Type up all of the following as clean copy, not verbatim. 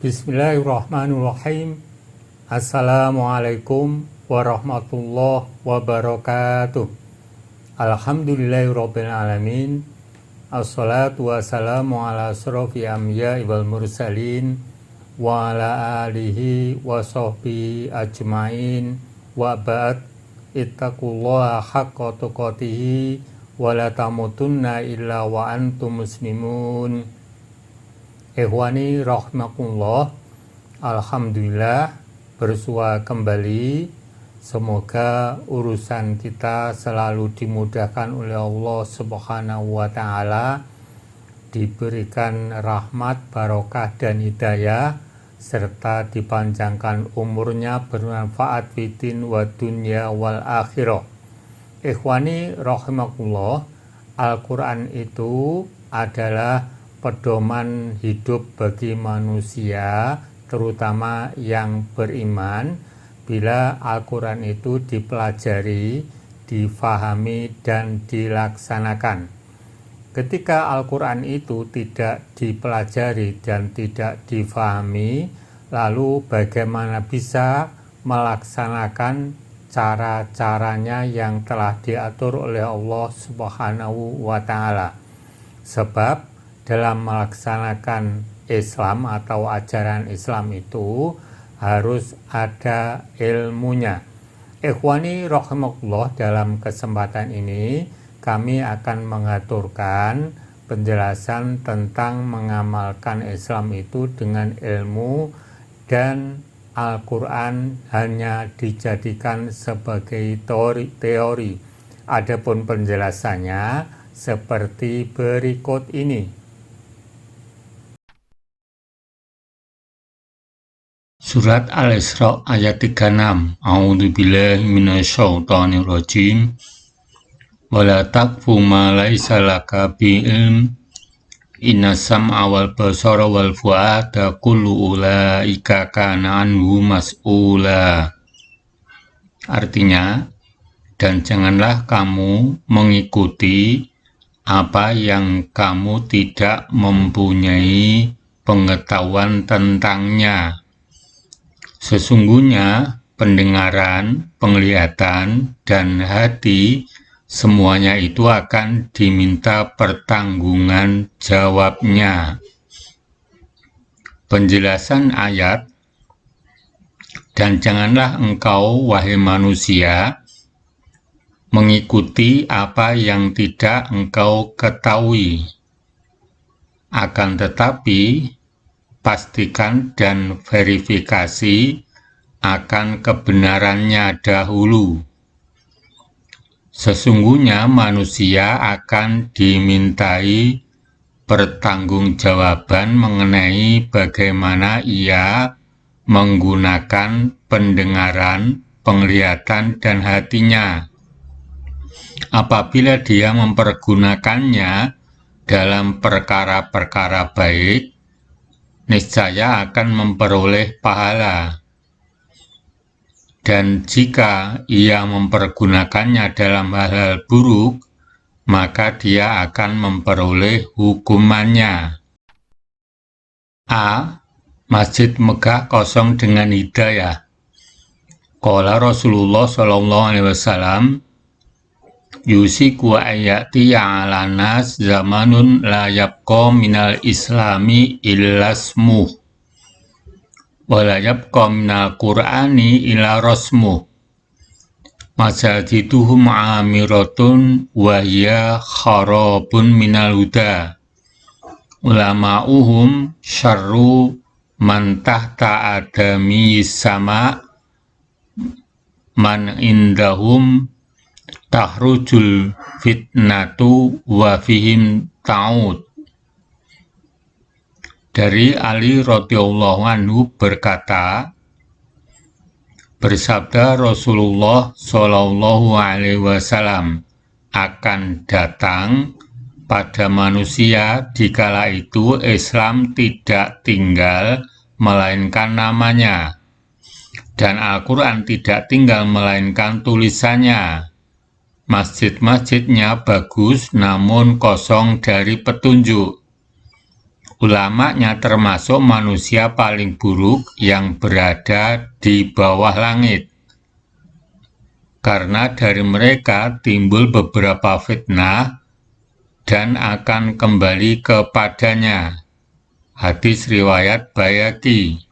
Bismillahirrahmanirrahim. Assalamualaikum warahmatullahi wabarakatuh. Alhamdulillahirabbil alamin. Assalatu wassalamu ala asyrofil anbiya'i wal mursalin wa ala alihi wa sahbihi ajmain wa ba'd. Ittaqullaha haqqa tuqatih wa la tamutunna illa wa antum muslimun. Ikhwani rahimakumullah. Alhamdulillah bersua kembali. Semoga urusan kita selalu dimudahkan oleh Allah Subhanahu wa taala, diberikan rahmat, barokah dan hidayah, serta dipanjangkan umurnya, bermanfaat fitin wa dunya wal akhirah. Ikhwani rahimakumullah, Al-Quran itu adalah pedoman hidup bagi manusia, terutama yang beriman. Bila Al-Quran itu dipelajari, difahami, dan dilaksanakan. Ketika Al-Quran itu tidak dipelajari dan tidak difahami, lalu bagaimana bisa melaksanakan cara-caranya yang telah diatur oleh Allah Subhanahu wa taala? Sebab dalam melaksanakan Islam atau ajaran Islam itu harus ada ilmunya. Ikhwani rahimakumullah, dalam kesempatan ini kami akan mengaturkan penjelasan tentang mengamalkan Islam itu dengan ilmu, dan Al-Quran hanya dijadikan sebagai teori. Adapun penjelasannya seperti berikut ini. Surat Al-Isra ayat 36. A'udzubillahi minasyaitonirrajim. Wala taqfu ma laisa laka bi'ilm. Inna sam'a wal basara wal fu'ada kullu ulaika kana anhu mas'ula. Artinya, dan janganlah kamu mengikuti apa yang kamu tidak mempunyai pengetahuan tentangnya. Sesungguhnya pendengaran, penglihatan, dan hati semuanya itu akan diminta pertanggunggan jawabnya. Penjelasan ayat, dan janganlah engkau, wahai manusia, mengikuti apa yang tidak engkau ketahui. Akan tetapi, pastikan dan verifikasi akan kebenarannya dahulu. Sesungguhnya manusia akan dimintai pertanggungjawaban mengenai bagaimana ia menggunakan pendengaran, penglihatan, dan hatinya. Apabila dia mempergunakannya dalam perkara-perkara baik, niscaya akan memperoleh pahala. Dan jika ia mempergunakannya dalam hal-hal buruk, maka dia akan memperoleh hukumannya. A. Masjid Megah kosong dengan hidayah. Qala Rasulullah SAW, yusiku ayati ala nas zamanun la yabqa minal islami illa ismuh wa la yabqa minal qur'ani illa rasmuh masajituhum amiratun wa hiya kharabun minal huda ulama'uhum syarru man tahta adami sama man indahum tahrujul fitnatu wa fihim ta'ud. Dari Ali radhiyallahu anhu berkata, bersabda Rasulullah Shallallahu alaihi wasallam, akan datang pada manusia dikala itu Islam tidak tinggal melainkan namanya, dan Al-Quran tidak tinggal melainkan tulisannya. Masjid-masjidnya bagus namun kosong dari petunjuk. Ulamanya termasuk manusia paling buruk yang berada di bawah langit. Karena dari mereka timbul beberapa fitnah dan akan kembali kepadanya. Hadis riwayat Baihaqi.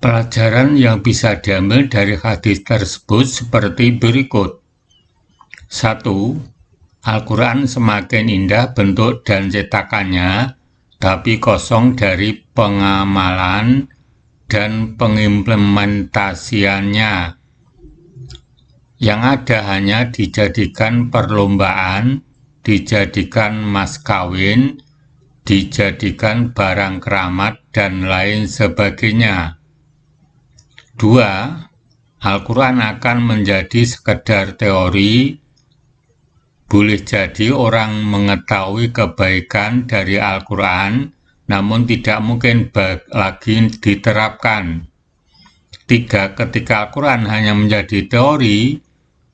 Pelajaran yang bisa diambil dari hadis tersebut seperti berikut. 1. Al-Quran semakin indah bentuk dan cetakannya, tapi kosong dari pengamalan dan pengimplementasiannya. Yang ada hanya dijadikan perlombaan, dijadikan mas kawin, dijadikan barang keramat, dan lain sebagainya. 2. Al-Quran akan menjadi sekedar teori. Boleh jadi orang mengetahui kebaikan dari Al-Quran, namun tidak mungkin lagi diterapkan. 3. Ketika Al-Quran hanya menjadi teori,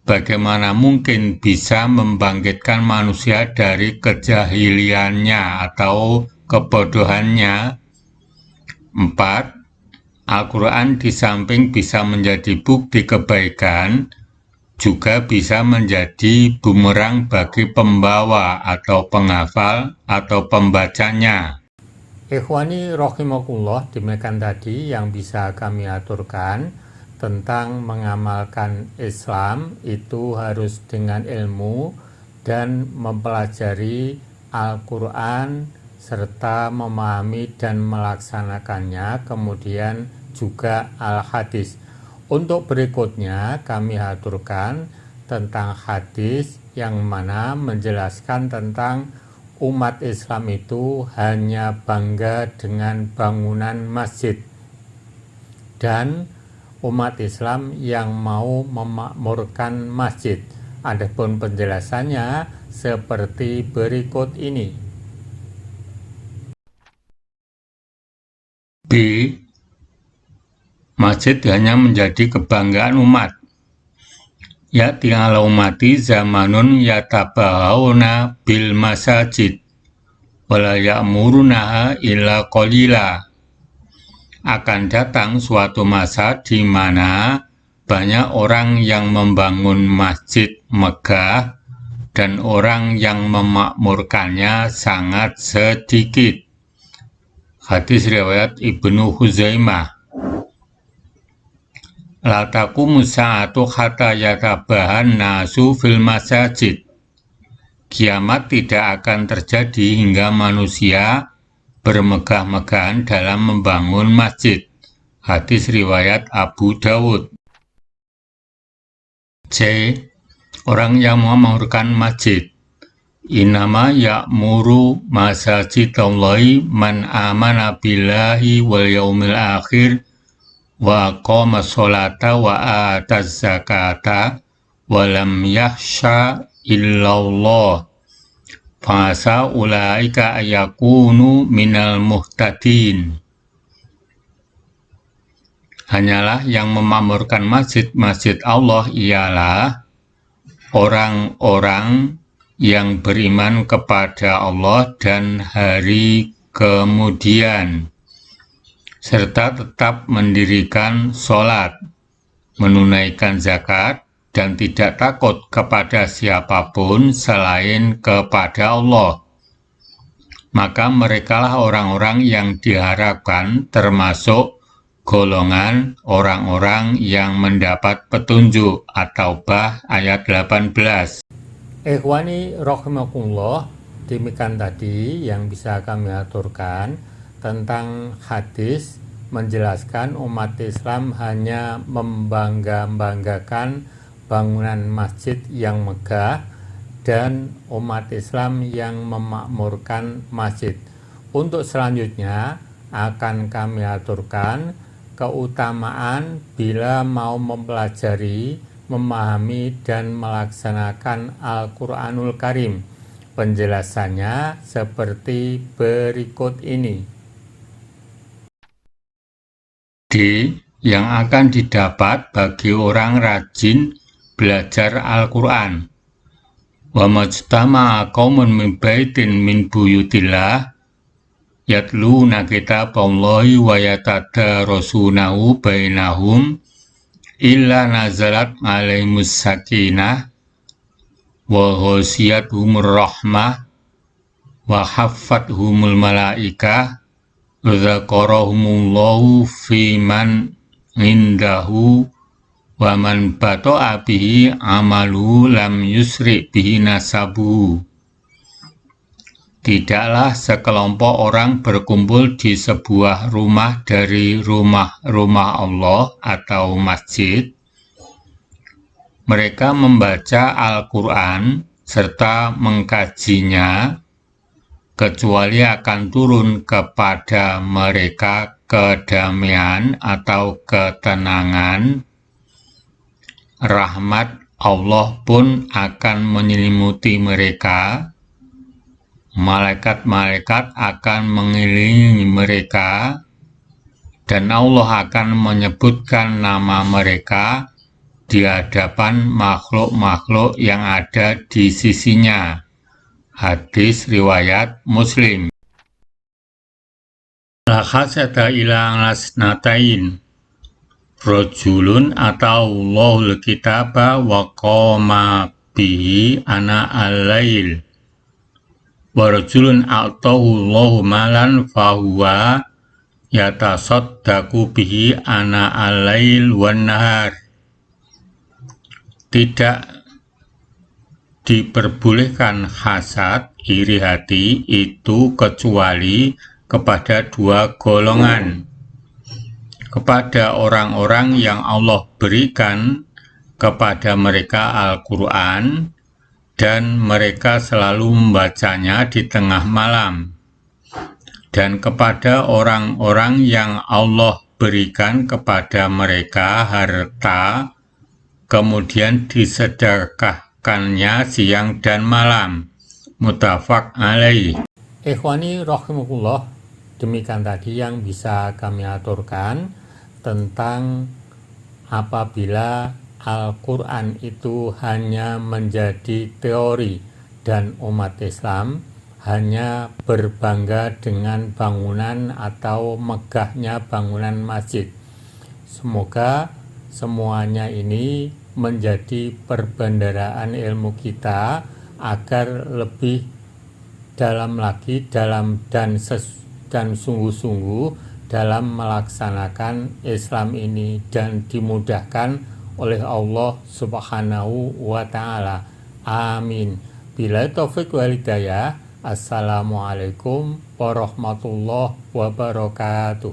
bagaimana mungkin bisa membangkitkan manusia dari kejahiliannya atau kebodohannya? 4. Al-Quran di samping bisa menjadi bukti kebaikan, juga bisa menjadi bumerang bagi pembawa atau penghafal atau pembacanya. Ikhwani rahimakumullah, demikian tadi yang bisa kami aturkan tentang mengamalkan Islam itu harus dengan ilmu dan mempelajari Al-Quran serta memahami dan melaksanakannya, kemudian juga Al-Hadis. Untuk berikutnya kami aturkan tentang hadis yang mana menjelaskan tentang umat Islam itu hanya bangga dengan bangunan masjid, dan umat Islam yang mau memakmurkan masjid. Adapun penjelasannya seperti berikut ini. B. Masjid hanya menjadi kebanggaan umat. Ya'ti ala ummati zamanun yatabahawna bil masajid wala ya'murunaha illa qalila. Akan datang suatu masa di mana banyak orang yang membangun masjid megah dan orang yang memakmurkannya sangat sedikit. Hadis riwayat Ibnu Huzaimah. La taqumu sa'atu hatta yatabahan nasu fil masajid. Kiamat tidak akan terjadi hingga manusia bermegah-megahan dalam membangun masjid. Hadis riwayat Abu Dawud. C. Orang yang memakmurkan masjid. Innama ya'muru masajidallahi man amana billahi wal yaumil akhir wa aqama sholata wa ataz zakata wa lam yakhsha illallah fasa ulaika ayakunu minal muhtadin. Hanyalah yang memakmurkan masjid Allah ialah orang-orang yang beriman kepada Allah dan hari kemudian, serta tetap mendirikan sholat, menunaikan zakat, dan tidak takut kepada siapapun selain kepada Allah. Maka merekalah orang-orang yang diharapkan termasuk golongan orang-orang yang mendapat petunjuk. At-Taubah ayat 18. Ikhwani rahimakumullah, demikian tadi yang bisa kami aturkan tentang hadis menjelaskan umat Islam hanya membangga-banggakan bangunan masjid yang megah dan umat Islam yang memakmurkan masjid. Untuk selanjutnya akan kami aturkan keutamaan bila mau mempelajari, memahami, dan melaksanakan Al-Quranul Karim. Penjelasannya seperti berikut ini. D. Yang akan didapat bagi orang rajin belajar Al-Quran. Wa majtama'a qaumun min baitin min buyutillah yatluna kitaballahi wa yatadarasunahu bainahum illa nazalat alaihimus sakinah wa ghasiyatuhumur rahmah wa haffathumul malaikah wa dzakarahumullahu fi man indahu wa man bata'a bihi amalu lam yusri bihi nasabu. Tidaklah sekelompok orang berkumpul di sebuah rumah dari rumah-rumah Allah atau masjid. Mereka membaca Al-Quran serta mengkajinya, kecuali akan turun kepada mereka kedamaian atau ketenangan. Rahmat Allah pun akan menyelimuti mereka. Malaikat-malaikat akan mengelilingi mereka, dan Allah akan menyebutkan nama mereka di hadapan makhluk-makhluk yang ada di sisinya. Hadis riwayat Muslim. Al-khasata ila lasnatain rajulun ataullahul kitaba wa qama bihi ana al-lail wa rajulun a'tahullahu malan fahuwa yatasaddaqu bihi ana al-lail wan nahar. Tidak diperbolehkan hasad, iri hati itu kecuali kepada dua golongan. Kepada orang-orang yang Allah berikan kepada mereka Al-Quran dan mereka selalu membacanya di tengah malam, dan kepada orang-orang yang Allah berikan kepada mereka harta kemudian disedekahkannya siang dan malam. Muttafaq alaih. Ikhwani rahimakumullah, demikian tadi yang bisa kami aturkan tentang apabila Al-Quran itu hanya menjadi teori dan umat Islam hanya berbangga dengan bangunan atau megahnya bangunan masjid. Semoga semuanya ini menjadi perbendaharaan ilmu kita agar lebih dalam lagi dan sungguh-sungguh dalam melaksanakan Islam ini dan dimudahkan oleh Allah Subhanahu wa Ta'ala. Amin. Bila taufik wal hidayah. Assalamualaikum warahmatullahi wabarakatuh.